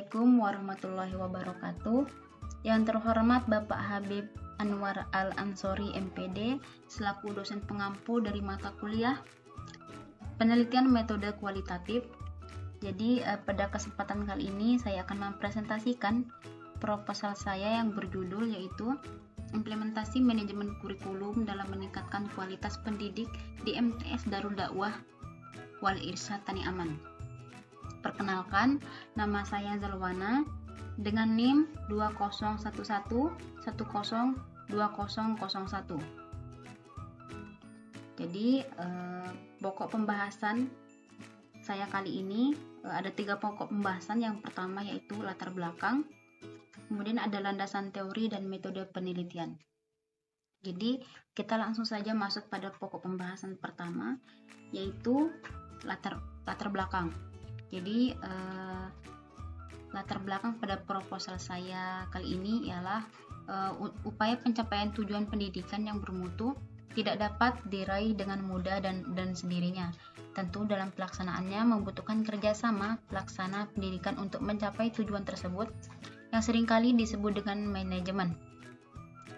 Assalamualaikum warahmatullahi wabarakatuh. Yang terhormat Bapak Habib Anwar Al-Ansori MPD selaku dosen pengampu dari mata kuliah penelitian metode kualitatif. Jadi pada kesempatan kali ini saya akan mempresentasikan proposal saya yang berjudul yaitu implementasi manajemen kurikulum dalam meningkatkan kualitas pendidik di MTS Darul Dakwah Wal Irsyad Tani Aman. Perkenalkan, nama saya Zalwana dengan NIM 2011102001. Jadi pokok pembahasan saya kali ini ada 3 pokok pembahasan. Yang pertama yaitu latar belakang, kemudian ada landasan teori dan metode penelitian. Jadi kita langsung saja masuk pada pokok pembahasan pertama yaitu latar belakang. Jadi latar belakang pada proposal saya kali ini ialah upaya pencapaian tujuan pendidikan yang bermutu tidak dapat diraih dengan mudah dan sendirinya. Tentu dalam pelaksanaannya membutuhkan kerjasama pelaksana pendidikan untuk mencapai tujuan tersebut yang seringkali disebut dengan manajemen.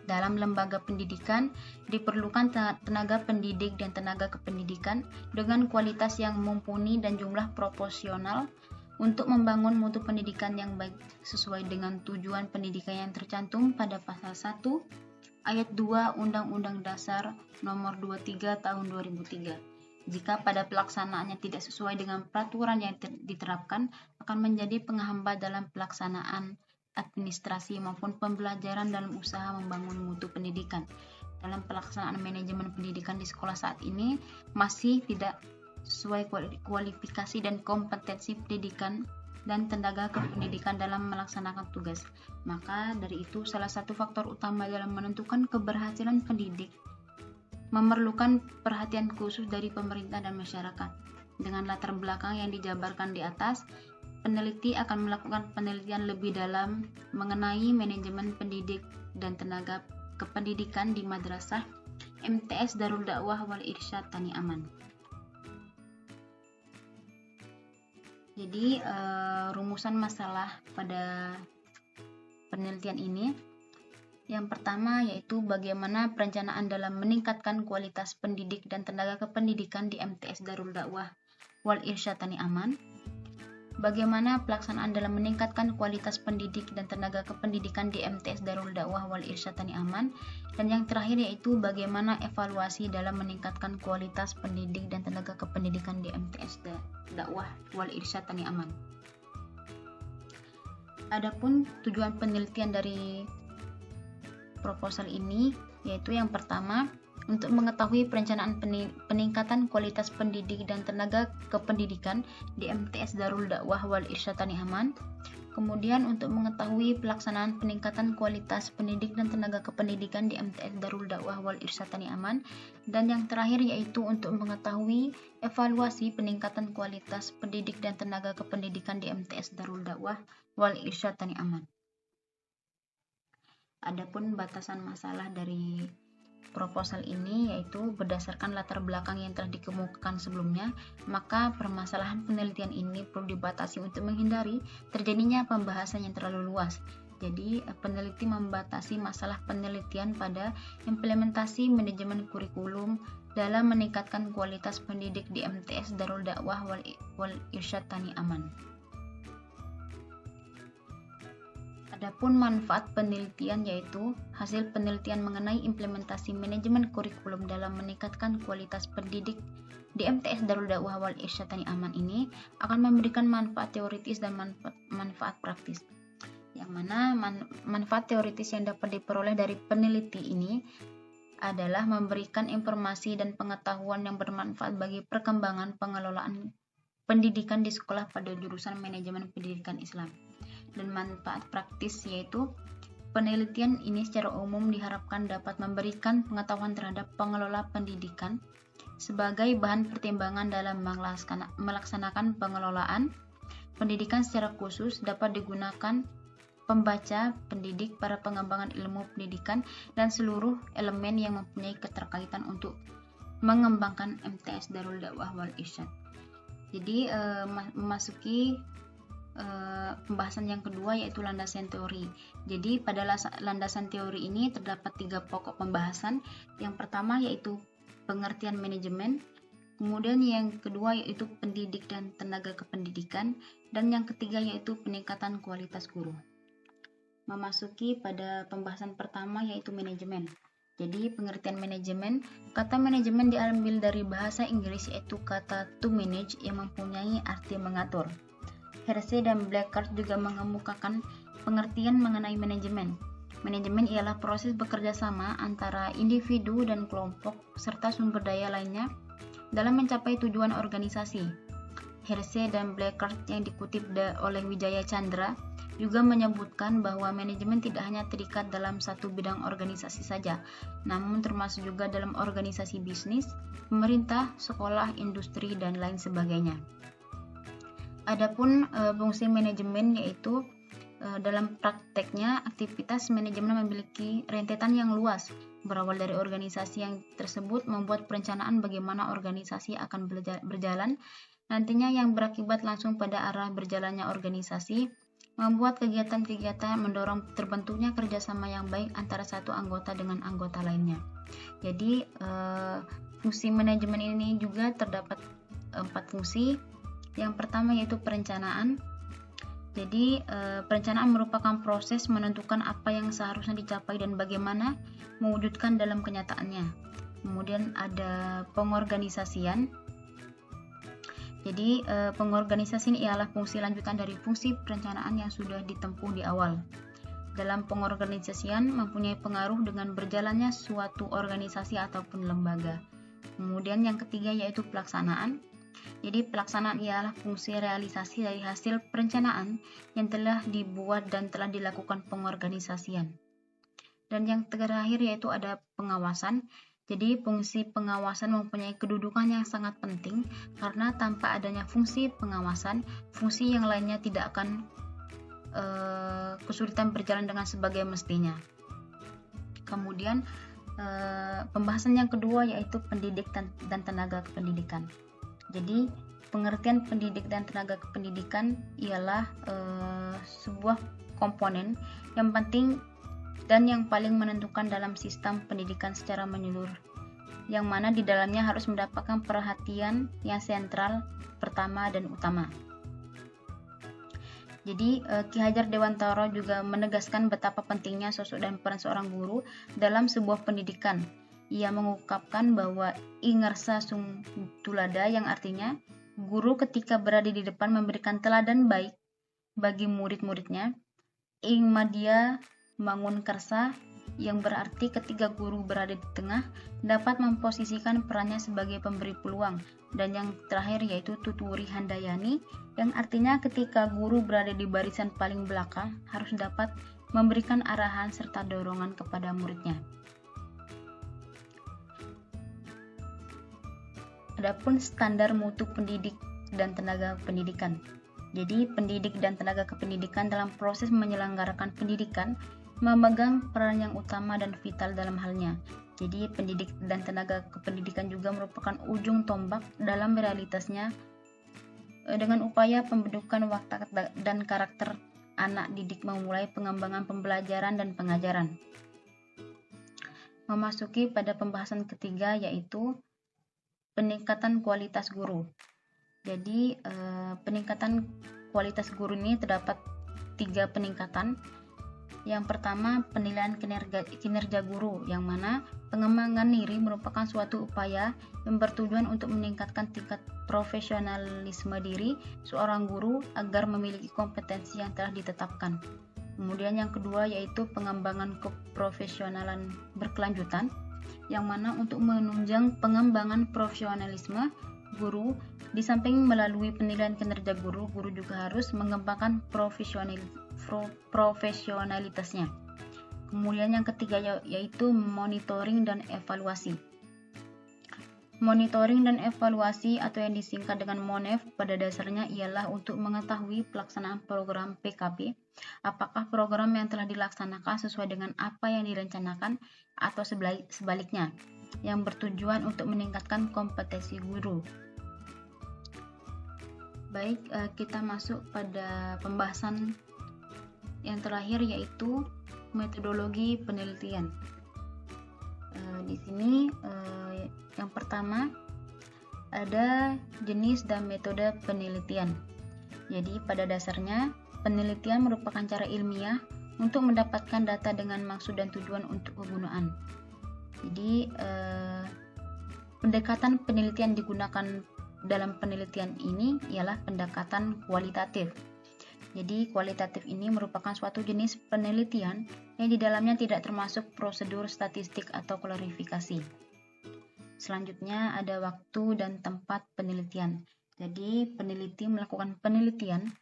Dalam lembaga pendidikan diperlukan tenaga pendidik dan tenaga kependidikan dengan kualitas yang mumpuni dan jumlah proporsional untuk membangun mutu pendidikan yang baik sesuai dengan tujuan pendidikan yang tercantum pada pasal 1 ayat 2 Undang-Undang Dasar Nomor 23 Tahun 2003. Jika pada pelaksanaannya tidak sesuai dengan peraturan yang diterapkan, akan menjadi penghambat dalam pelaksanaan administrasi maupun pembelajaran dalam usaha membangun mutu pendidikan. Dalam pelaksanaan manajemen pendidikan di sekolah saat ini masih tidak sesuai kualifikasi dan kompetensi pendidikan dan tenaga kependidikan dalam melaksanakan tugas. Maka dari itu salah satu faktor utama dalam menentukan keberhasilan pendidik memerlukan perhatian khusus dari pemerintah dan masyarakat. Dengan latar belakang yang dijabarkan di atas, peneliti akan melakukan penelitian lebih dalam mengenai manajemen pendidik dan tenaga kependidikan di madrasah MTS Darul Dakwah Wal Irsyad Tani Aman. Jadi rumusan masalah pada penelitian ini, yang pertama yaitu bagaimana perencanaan dalam meningkatkan kualitas pendidik dan tenaga kependidikan di MTS Darul Dakwah Wal Irsyad Tani Aman. Bagaimana pelaksanaan dalam meningkatkan kualitas pendidik dan tenaga kependidikan di MTS Darul Dakwah Wal Irsyad Tani Aman. Dan yang terakhir yaitu bagaimana evaluasi dalam meningkatkan kualitas pendidik dan tenaga kependidikan di MTS Dakwah Wal Irsyad Tani Aman. Adapun tujuan penelitian dari proposal ini yaitu yang pertama, untuk mengetahui perencanaan peningkatan kualitas pendidik dan tenaga kependidikan di MTS Darul Dakwah Wal Irsyad Tani Aman. Kemudian untuk mengetahui pelaksanaan peningkatan kualitas pendidik dan tenaga kependidikan di MTS Darul Dakwah Wal Irsyad Tani Aman. Dan yang terakhir yaitu untuk mengetahui evaluasi peningkatan kualitas pendidik dan tenaga kependidikan di MTS Darul Dakwah Wal Irsyad Tani Aman. Adapun batasan masalah dari proposal ini yaitu berdasarkan latar belakang yang telah dikemukakan sebelumnya, maka permasalahan penelitian ini perlu dibatasi untuk menghindari terjadinya pembahasan yang terlalu luas. Jadi peneliti membatasi masalah penelitian pada implementasi manajemen kurikulum dalam meningkatkan kualitas pendidik di MTS Darul Dakwah Wal Irsyad Tani Aman. Adapun manfaat penelitian yaitu hasil penelitian mengenai implementasi manajemen kurikulum dalam meningkatkan kualitas pendidik di MTS Darul Dakwah Wal Irsyad Tani Aman ini akan memberikan manfaat teoritis dan manfaat praktis. Yang mana manfaat teoritis yang dapat diperoleh dari peneliti ini adalah memberikan informasi dan pengetahuan yang bermanfaat bagi perkembangan pengelolaan pendidikan di sekolah pada jurusan manajemen pendidikan Islam. Dan manfaat praktis yaitu penelitian ini secara umum diharapkan dapat memberikan pengetahuan terhadap pengelola pendidikan sebagai bahan pertimbangan dalam melaksanakan pengelolaan pendidikan. Secara khusus dapat digunakan pembaca, pendidik, para pengembangan ilmu pendidikan, dan seluruh elemen yang mempunyai keterkaitan untuk mengembangkan MTS Darul Dakwah Wal Irsyad. Jadi memasuki pembahasan yang kedua yaitu landasan teori. Jadi pada landasan teori ini terdapat 3 pokok pembahasan. Yang pertama yaitu pengertian manajemen, kemudian yang kedua yaitu pendidik dan tenaga kependidikan, dan yang ketiga yaitu peningkatan kualitas guru. Memasuki pada pembahasan pertama yaitu manajemen. Jadi pengertian manajemen, kata manajemen diambil dari bahasa Inggris yaitu kata to manage yang mempunyai arti mengatur. Hersey dan Blackard juga mengemukakan pengertian mengenai manajemen. Manajemen ialah proses bekerja sama antara individu dan kelompok serta sumber daya lainnya dalam mencapai tujuan organisasi. Hersey dan Blackard yang dikutip oleh Wijaya Chandra juga menyebutkan bahwa manajemen tidak hanya terikat dalam satu bidang organisasi saja, namun termasuk juga dalam organisasi bisnis, pemerintah, sekolah, industri, dan lain sebagainya. Adapun fungsi manajemen yaitu dalam prakteknya aktivitas manajemen memiliki rentetan yang luas, berawal dari organisasi yang tersebut membuat perencanaan bagaimana organisasi akan berjalan, nantinya yang berakibat langsung pada arah berjalannya organisasi, membuat kegiatan-kegiatan mendorong terbentuknya kerjasama yang baik antara satu anggota dengan anggota lainnya. Jadi fungsi manajemen ini juga terdapat 4 fungsi. Yang pertama yaitu perencanaan. Jadi perencanaan merupakan proses menentukan apa yang seharusnya dicapai dan bagaimana mewujudkan dalam kenyataannya. Kemudian ada pengorganisasian. Jadi pengorganisasian ialah fungsi lanjutan dari fungsi perencanaan yang sudah ditempuh di awal. Dalam pengorganisasian mempunyai pengaruh dengan berjalannya suatu organisasi ataupun lembaga. Kemudian yang ketiga yaitu pelaksanaan. Jadi pelaksanaan ialah fungsi realisasi dari hasil perencanaan yang telah dibuat dan telah dilakukan pengorganisasian. Dan yang terakhir yaitu ada pengawasan. Jadi fungsi pengawasan mempunyai kedudukan yang sangat penting karena tanpa adanya fungsi pengawasan, fungsi yang lainnya tidak akan kesulitan berjalan dengan sebagai mestinya. Kemudian pembahasan yang kedua yaitu pendidik dan tenaga kependidikan. Jadi pengertian pendidik dan tenaga kependidikan ialah sebuah komponen yang penting dan yang paling menentukan dalam sistem pendidikan secara menyeluruh, yang mana di dalamnya harus mendapatkan perhatian yang sentral, pertama dan utama. Jadi Ki Hajar Dewantara juga menegaskan betapa pentingnya sosok dan peran seorang guru dalam sebuah pendidikan. Ia mengungkapkan bahwa ingersa sung tulada yang artinya guru ketika berada di depan memberikan teladan baik bagi murid-muridnya. Ing madya mangun kersa yang berarti ketika guru berada di tengah dapat memposisikan perannya sebagai pemberi peluang. Dan yang terakhir yaitu tuturi handayani yang artinya ketika guru berada di barisan paling belakang harus dapat memberikan arahan serta dorongan kepada muridnya. Adapun standar mutu pendidik dan tenaga pendidikan. Jadi pendidik dan tenaga kependidikan dalam proses menyelenggarakan pendidikan memegang peran yang utama dan vital dalam halnya. Jadi pendidik dan tenaga kependidikan juga merupakan ujung tombak dalam realitasnya dengan upaya pembentukan watak dan karakter anak didik memulai pengembangan pembelajaran dan pengajaran. Memasuki pada pembahasan ketiga yaitu peningkatan kualitas guru. Jadi peningkatan kualitas guru ini terdapat 3 peningkatan. Yang pertama penilaian kinerja guru, yang mana pengembangan diri merupakan suatu upaya yang bertujuan untuk meningkatkan tingkat profesionalisme diri seorang guru agar memiliki kompetensi yang telah ditetapkan. Kemudian yang kedua yaitu pengembangan keprofesionalan berkelanjutan, yang mana untuk menunjang pengembangan profesionalisme guru, di samping melalui penilaian kinerja guru, guru juga harus mengembangkan profesionalitasnya. Kemudian yang ketiga yaitu monitoring dan evaluasi. Monitoring dan evaluasi atau yang disingkat dengan MONEV pada dasarnya ialah untuk mengetahui pelaksanaan program PKP, apakah program yang telah dilaksanakan sesuai dengan apa yang direncanakan atau sebaliknya, yang bertujuan untuk meningkatkan kompetensi guru. Baik, kita masuk pada pembahasan yang terakhir, yaitu metodologi penelitian. Di sini yang pertama ada jenis dan metode penelitian. Jadi pada dasarnya penelitian merupakan cara ilmiah untuk mendapatkan data dengan maksud dan tujuan untuk kegunaan. Jadi pendekatan penelitian digunakan dalam penelitian ini ialah pendekatan kualitatif. Jadi kualitatif ini merupakan suatu jenis penelitian yang di dalamnya tidak termasuk prosedur statistik atau klarifikasi. Selanjutnya ada waktu dan tempat penelitian. Jadi peneliti melakukan penelitian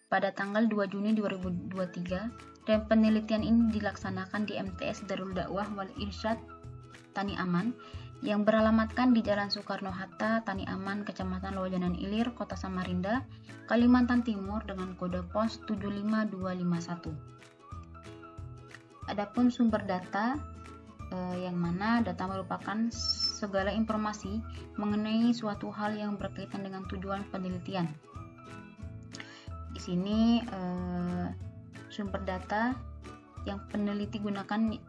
pada tanggal 2 Juni 2023 dan penelitian ini dilaksanakan di MTS Darul Dakwah wal Irsyad Tani Aman yang beralamatkan di Jalan Soekarno-Hatta, Tani Aman, Kecamatan Lojanan Ilir, Kota Samarinda, Kalimantan Timur dengan kode pos 75251. Adapun sumber data yang mana data merupakan segala informasi mengenai suatu hal yang berkaitan dengan tujuan penelitian. Di sini sumber data yang peneliti gunakan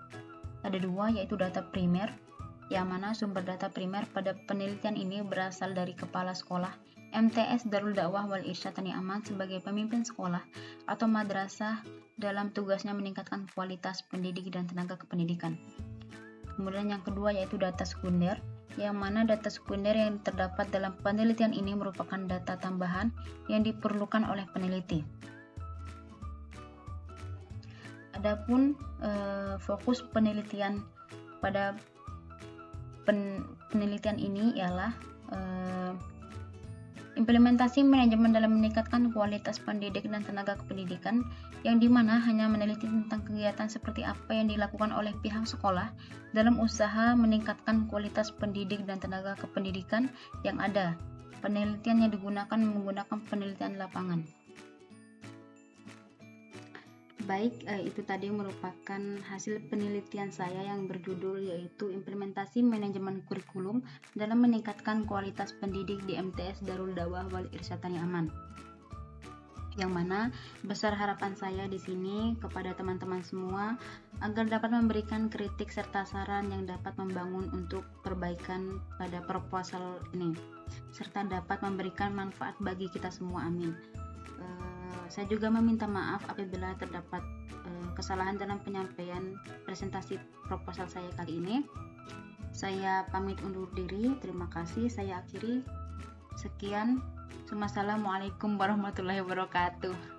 ada dua, yaitu data primer, yang mana sumber data primer pada penelitian ini berasal dari kepala sekolah MTS Darul Dakwah wal Irsyad Tani Aman sebagai pemimpin sekolah atau madrasah dalam tugasnya meningkatkan kualitas pendidik dan tenaga kependidikan. Kemudian yang kedua yaitu data sekunder, yang mana data sekunder yang terdapat dalam penelitian ini merupakan data tambahan yang diperlukan oleh peneliti. Adapun fokus penelitian pada penelitian ini ialah implementasi manajemen dalam meningkatkan kualitas pendidik dan tenaga kependidikan, yang dimana hanya meneliti tentang kegiatan seperti apa yang dilakukan oleh pihak sekolah dalam usaha meningkatkan kualitas pendidik dan tenaga kependidikan yang ada. Penelitian yang digunakan menggunakan penelitian lapangan. Baik, itu tadi merupakan hasil penelitian saya yang berjudul yaitu implementasi manajemen kurikulum dalam meningkatkan kualitas pendidik di MTS Darul Dakwah wal Irsyad Tani Aman. Yang mana besar harapan saya di sini kepada teman-teman semua agar dapat memberikan kritik serta saran yang dapat membangun untuk perbaikan pada proposal ini serta dapat memberikan manfaat bagi kita semua. Amin. Saya juga meminta maaf apabila terdapat kesalahan dalam penyampaian presentasi proposal saya kali ini. Saya pamit undur diri. Terima kasih. Saya akhiri. Sekian. Wassalamualaikum warahmatullahi wabarakatuh.